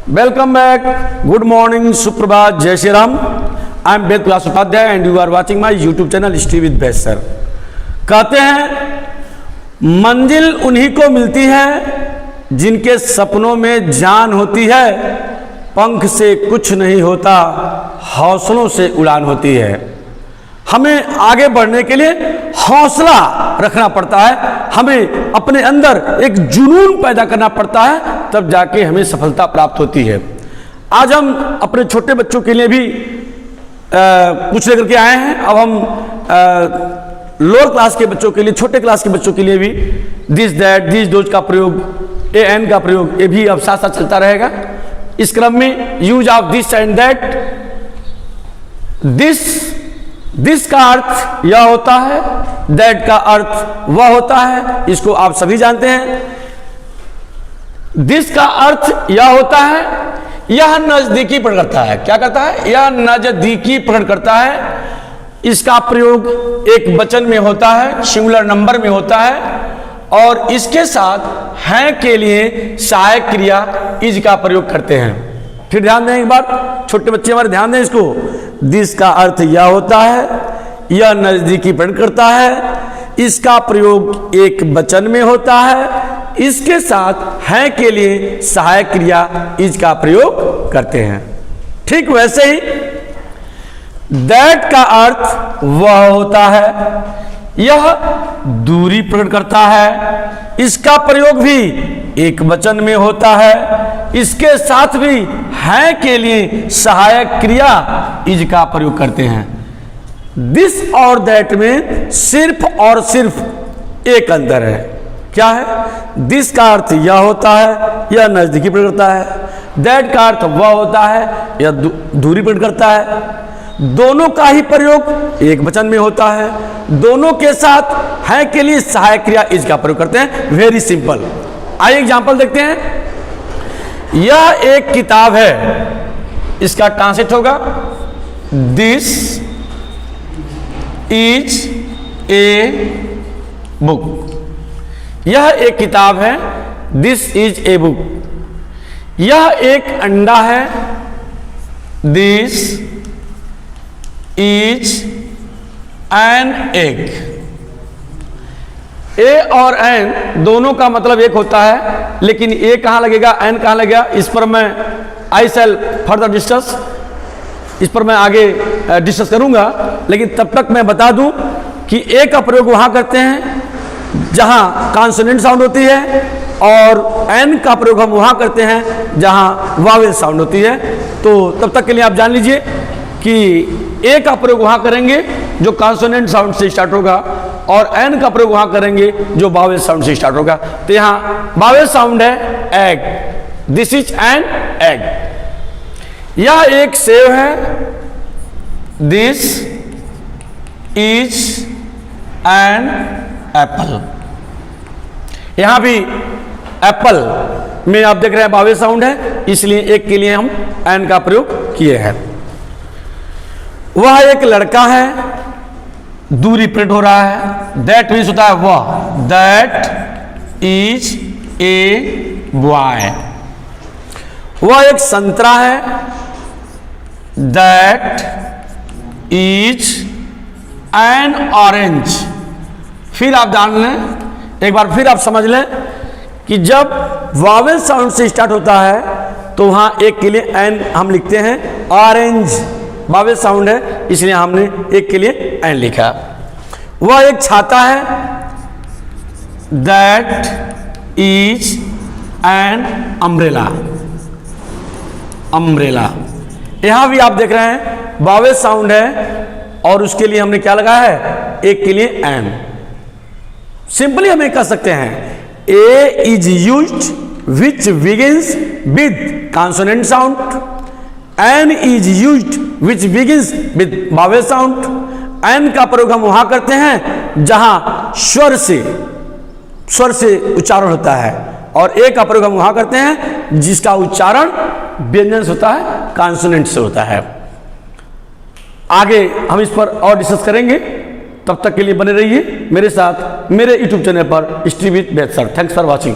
Welcome back, good morning, सुप्रभात, जय Shri Ram. I am Ved Prakash Upadhyay and you are watching my YouTube channel study with Ved sir. कहते हैं मंजिल उन्हीं को मिलती है जिनके सपनों में जान होती है, पंख से कुछ नहीं होता, हौसलों से उड़ान होती है। हमें आगे बढ़ने के लिए हौसला रखना पड़ता है, हमें अपने अंदर एक जुनून पैदा करना पड़ता है, तब जाके हमें सफलता प्राप्त होती है। आज हम अपने छोटे बच्चों के लिए भी कुछ लेकर के आए हैं। अब हम लोअर क्लास के बच्चों के लिए, छोटे क्लास के बच्चों के लिए भी दिस दैट दिस दोज का प्रयोग, ए एन का प्रयोग, ये भी अब साथ साथ चलता रहेगा। इस क्रम में use of this and that, this का अर्थ यह होता है, दैट का अर्थ वह होता है, इसको आप सभी जानते हैं। दिस का अर्थ यह होता है, यह नजदीकी प्रकट करता है। क्या करता है? यह नजदीकी प्रकट करता है। इसका प्रयोग एक वचन में होता है, सिंगुलर नंबर में होता है, और इसके साथ है के लिए सहायक क्रिया इज का प्रयोग करते हैं। फिर ध्यान दें एक बार, छोटे बच्चे हमारे ध्यान दें इसको। दिस का अर्थ यह होता है, यह नजदीकी प्रकट करता है, इसका प्रयोग एक वचन में होता है, इसके साथ है के लिए सहायक क्रिया इज का प्रयोग करते हैं। ठीक वैसे ही दैट का अर्थ वह होता है, यह दूरी प्रकट करता है, इसका प्रयोग भी एक वचन में होता है, इसके साथ भी है के लिए सहायक क्रिया इज का प्रयोग करते हैं। दिस और दैट में सिर्फ और सिर्फ एक अंतर है। क्या है? दिस का अर्थ यह होता है, यह नजदीकी प्रकट करता है। दैट का अर्थ वह होता है, यह दूरी प्रकट करता है। दोनों का ही प्रयोग एक वचन में होता है, दोनों के साथ है के लिए सहायक क्रिया इज का प्रयोग करते हैं। Very simple. आइए एग्जांपल देखते हैं। यह एक किताब है, इसका ट्रांसलेट होगा दिस इज ए बुक। यह एक किताब है, दिस इज ए बुक। यह एक अंडा है, दिस इज एन एग। ए और एन दोनों का मतलब एक होता है, लेकिन ए कहां लगेगा, एन कहां लगेगा, इस पर मैं आई शैल फर्दर डिस्कस, इस पर मैं आगे डिस्कस करूंगा। लेकिन तब तक मैं बता दूं कि ए का प्रयोग वहां करते हैं जहां कॉन्सोनेंट साउंड होती है, और एन का प्रयोग हम वहां करते हैं जहां वावेल साउंड होती है। तो तब तक के लिए आप जान लीजिए कि ए का प्रयोग वहां करेंगे जो कॉन्सोनेंट साउंड से स्टार्ट होगा, और एन का प्रयोग वहां करेंगे जो वावेल साउंड से स्टार्ट होगा। तो यहां वावेल साउंड है egg, this is an egg. यह एक सेव है, दिस इज एन एप्पल। यहां भी एप्पल में आप देख रहे हैं वावेल साउंड है, इसलिए एक के लिए हम एन का प्रयोग किए हैं। वह एक लड़का है, दूरी प्रिंट हो रहा है, दैट मीन्स होता है वह, दैट इज ए बॉय। वह एक संतरा है, दैट इज एन ऑरेंज। फिर आप जान लें, एक बार फिर आप समझ लें कि जब वावेल साउंड से स्टार्ट होता है तो वहां एक के लिए एन हम लिखते हैं, ऑरेंज वावेल साउंड है, इसलिए हमने एक के लिए एन लिखा। वह एक छाता है, that is an umbrella. Umbrella यहां भी आप देख रहे हैं वावेल साउंड है, और उसके लिए हमने क्या लगाया है, एक के लिए एन। सिंपली हमें कह सकते हैं a is used which begins with consonant sound, an is used which begins with vowel sound. An का प्रयोग हम वहां करते हैं जहां स्वर से उच्चारण होता है, और ए का प्रयोग हम वहां करते हैं जिसका उच्चारण व्यंजन से होता है, कॉन्सोनेंट से होता है। आगे हम इस पर और डिस्कस करेंगे, तब तक के लिए बने रहिए मेरे साथ मेरे यूट्यूब चैनल पर study with Ved sir. Thanks for watching.